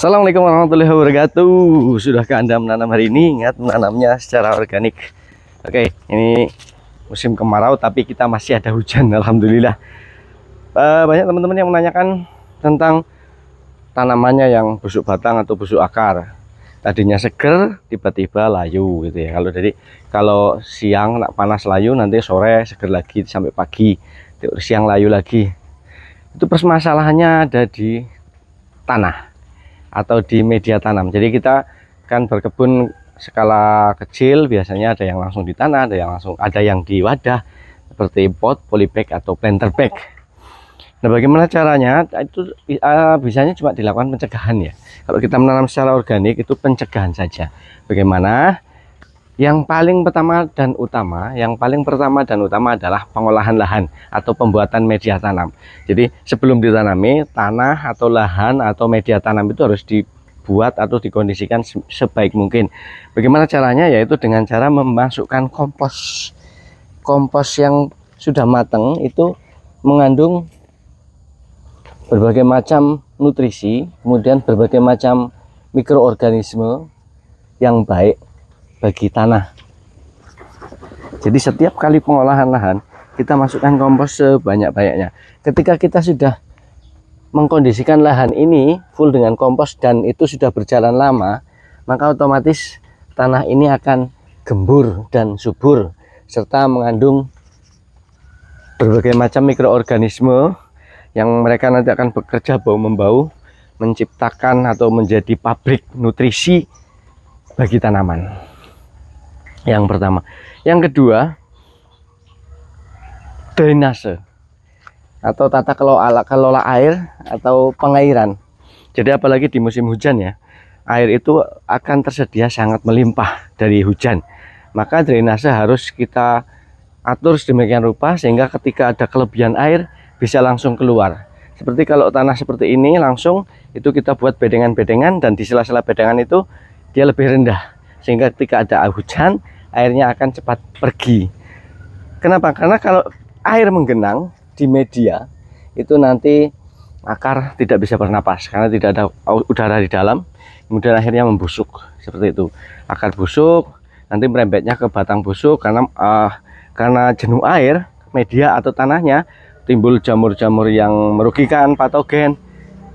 Assalamualaikum warahmatullahi wabarakatuh. Sudahkah Anda menanam hari ini? Ingat, menanamnya secara organik. Oke, ini musim kemarau tapi kita masih ada hujan, alhamdulillah. Banyak teman-teman yang menanyakan tentang tanamannya yang busuk batang atau busuk akar. Tadinya seger, tiba-tiba layu gitu ya. Kalau siang nak panas layu, nanti sore seger lagi sampai pagi, siang layu lagi. Itu permasalahannya ada di tanah atau di media tanam. Jadi kita kan berkebun skala kecil, biasanya ada yang langsung di tanah, ada yang di wadah seperti pot, polybag atau planter bag. Nah, bagaimana caranya? Itu bisanya cuma dilakukan pencegahan ya. Kalau kita menanam secara organik itu pencegahan saja. Bagaimana? Yang paling pertama dan utama adalah pengolahan lahan atau pembuatan media tanam. Jadi sebelum ditanami, tanah atau lahan atau media tanam itu harus dibuat atau dikondisikan sebaik mungkin. Bagaimana caranya? Yaitu dengan cara memasukkan kompos. Kompos yang sudah matang itu mengandung berbagai macam nutrisi, kemudian berbagai macam mikroorganisme yang baik bagi tanah. Jadi setiap kali pengolahan lahan kita masukkan kompos sebanyak-banyaknya. Ketika kita sudah mengkondisikan lahan ini full dengan kompos dan itu sudah berjalan lama, maka otomatis tanah ini akan gembur dan subur serta mengandung berbagai macam mikroorganisme yang mereka nanti akan bekerja bau-membau, menciptakan atau menjadi pabrik nutrisi bagi tanaman. Yang pertama. Yang kedua, drainase atau tata kelola air atau pengairan. Jadi apalagi di musim hujan ya, air itu akan tersedia sangat melimpah dari hujan. Maka drainase harus kita atur sedemikian rupa sehingga ketika ada kelebihan air bisa langsung keluar. Seperti kalau tanah seperti ini langsung itu kita buat bedengan-bedengan dan di sela-sela bedengan itu dia lebih rendah. Sehingga ketika ada hujan, airnya akan cepat pergi. Kenapa? Karena kalau air menggenang di media, itu nanti akar tidak bisa bernapas karena tidak ada udara di dalam, kemudian akhirnya membusuk seperti itu. Akar busuk, nanti merembetnya ke batang busuk karena jenuh air, media atau tanahnya timbul jamur-jamur yang merugikan, patogen,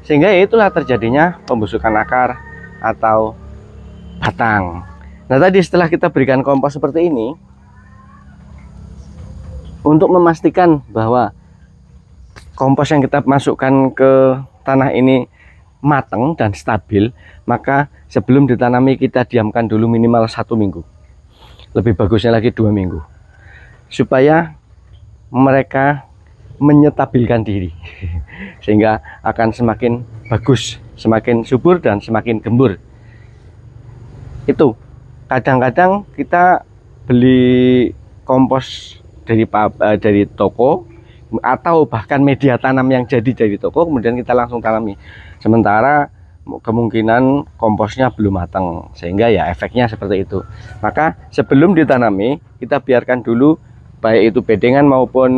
sehingga itulah terjadinya pembusukan akar atau batang. Nah, tadi setelah kita berikan kompos seperti ini, untuk memastikan bahwa kompos yang kita masukkan ke tanah ini matang dan stabil, maka sebelum ditanami kita diamkan dulu minimal 1 minggu. Lebih bagusnya lagi 2 minggu. Supaya mereka menyetabilkan diri. Sehingga akan semakin bagus, semakin subur dan semakin gembur. Itu. Kadang-kadang kita beli kompos dari toko atau bahkan media tanam yang jadi dari toko, kemudian kita langsung tanami. Sementara kemungkinan komposnya belum matang, sehingga ya efeknya seperti itu. Maka sebelum ditanami, kita biarkan dulu baik itu bedengan maupun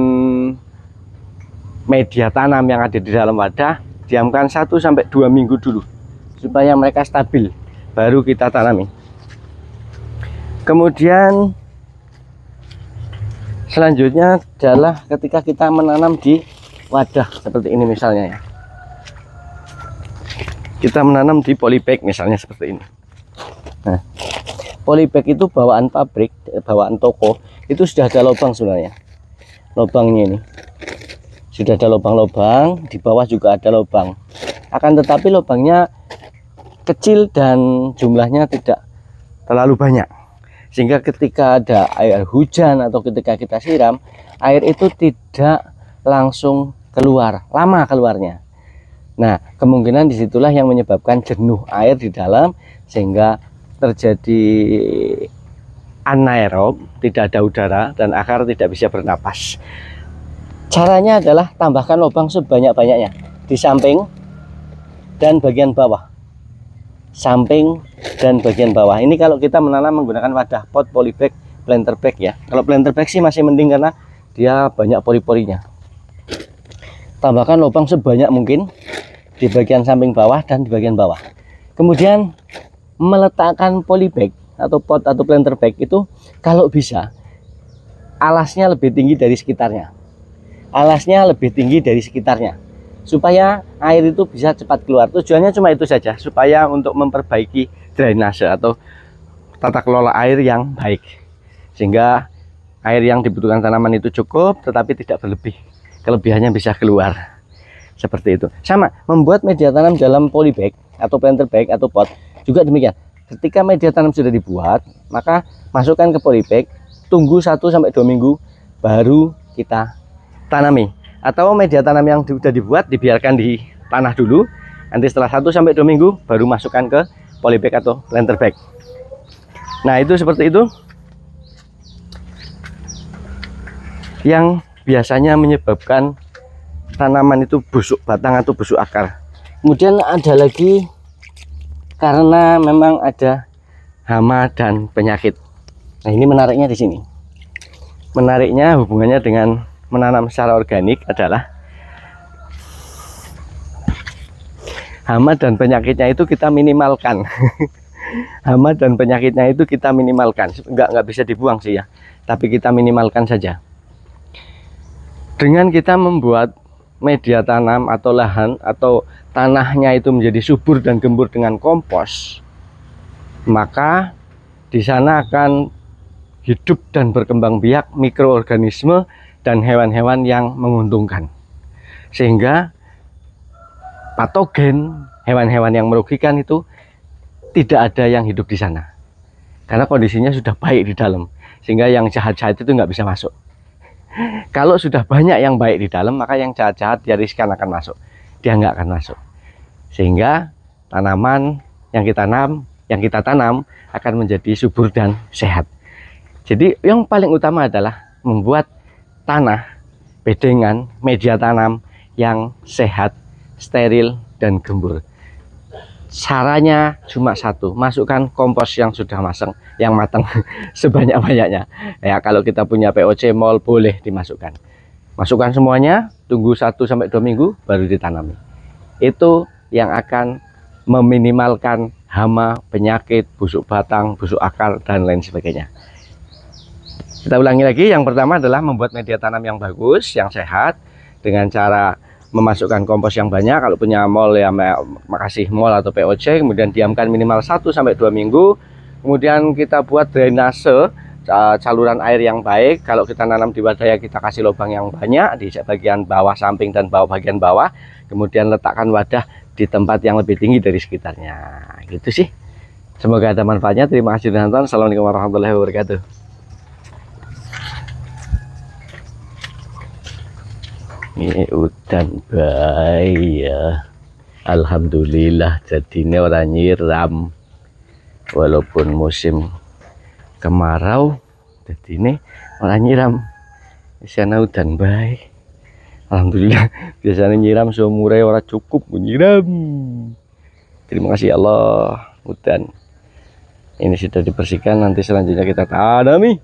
media tanam yang ada di dalam wadah, diamkan 1 sampai 2 minggu dulu supaya mereka stabil, baru kita tanami. Kemudian selanjutnya adalah ketika kita menanam di wadah seperti ini misalnya ya. Kita menanam di polybag misalnya seperti ini. Nah, polybag itu bawaan pabrik, bawaan toko, itu sudah ada lubang sebenarnya. Lubangnya ini. Sudah ada lubang-lubang, di bawah juga ada lubang. Akan tetapi lubangnya kecil dan jumlahnya tidak terlalu banyak. Sehingga ketika ada air hujan atau ketika kita siram, air itu tidak langsung keluar, lama keluarnya. Nah, kemungkinan disitulah yang menyebabkan jenuh air di dalam, sehingga terjadi anaerob, tidak ada udara, dan akar tidak bisa bernapas. Caranya adalah tambahkan lubang sebanyak-banyaknya di samping dan bagian bawah. Samping dan bagian bawah. Ini kalau kita menanam menggunakan wadah pot, polybag, planter bag ya. Kalau planter bag sih masih mending karena dia banyak pori-porinya. Tambahkan lubang sebanyak mungkin di bagian samping bawah dan di bagian bawah. Kemudian meletakkan polybag atau pot atau planter bag itu kalau bisa alasnya lebih tinggi dari sekitarnya. Alasnya lebih tinggi dari sekitarnya supaya air itu bisa cepat keluar. Tujuannya cuma itu saja, supaya untuk memperbaiki drainase atau tata kelola air yang baik, sehingga air yang dibutuhkan tanaman itu cukup tetapi tidak berlebih, kelebihannya bisa keluar. Seperti itu. Sama membuat media tanam dalam polybag atau planter bag atau pot juga demikian. Ketika media tanam sudah dibuat, maka masukkan ke polybag, tunggu 1-2 minggu baru kita tanami. Atau media tanam yang sudah dibuat dibiarkan di tanah dulu, nanti setelah 1-2 minggu baru masukkan ke polybag atau planter bag. Nah, itu seperti itu yang biasanya menyebabkan tanaman itu busuk batang atau busuk akar. Kemudian ada lagi karena memang ada hama dan penyakit. Nah, ini menariknya di sini. Menariknya hubungannya dengan menanam secara organik adalah hama dan penyakitnya itu kita minimalkan. Hama dan penyakitnya itu kita minimalkan. Nggak bisa dibuang sih ya, tapi kita minimalkan saja. Dengan kita membuat media tanam atau lahan atau tanahnya itu menjadi subur dan gembur dengan kompos, maka di sana akan hidup dan berkembang biak mikroorganisme dan hewan-hewan yang menguntungkan, sehingga patogen hewan-hewan yang merugikan itu tidak ada yang hidup di sana karena kondisinya sudah baik di dalam, sehingga yang jahat-jahat itu nggak bisa masuk. Kalau sudah banyak yang baik di dalam, maka yang jahat-jahat dia riskan akan masuk, dia nggak akan masuk, sehingga tanaman yang kita tanam akan menjadi subur dan sehat. Jadi yang paling utama adalah membuat tanah, bedengan, media tanam yang sehat, steril dan gembur. Caranya cuma satu, masukkan kompos yang sudah matang sebanyak-banyaknya. Ya, kalau kita punya POC mol boleh dimasukkan. Masukkan semuanya, tunggu 1-2 minggu baru ditanami. Itu yang akan meminimalkan hama, penyakit, busuk batang, busuk akar dan lain sebagainya. Kita ulangi lagi, yang pertama adalah membuat media tanam yang bagus, yang sehat dengan cara memasukkan kompos yang banyak. Kalau punya mol ya makasih mol atau POC, kemudian diamkan minimal 1-2 minggu. Kemudian kita buat drainase, saluran air yang baik. Kalau kita nanam di wadah ya kita kasih lubang yang banyak di bagian bawah samping dan bagian bawah. Kemudian letakkan wadah di tempat yang lebih tinggi dari sekitarnya. Gitu sih. Semoga ada manfaatnya. Terima kasih sudah nonton. Assalamualaikum warahmatullahi wabarakatuh. Ini udan bayi ya, alhamdulillah. Jadinya orang nyiram walaupun musim kemarau, jadi ini orang nyiram. Di sana udan bayi, alhamdulillah. Biasanya nyiram seumurnya orang cukup menyiram. Terima kasih Allah, udan ini sudah dibersihkan. Nanti selanjutnya kita tanami.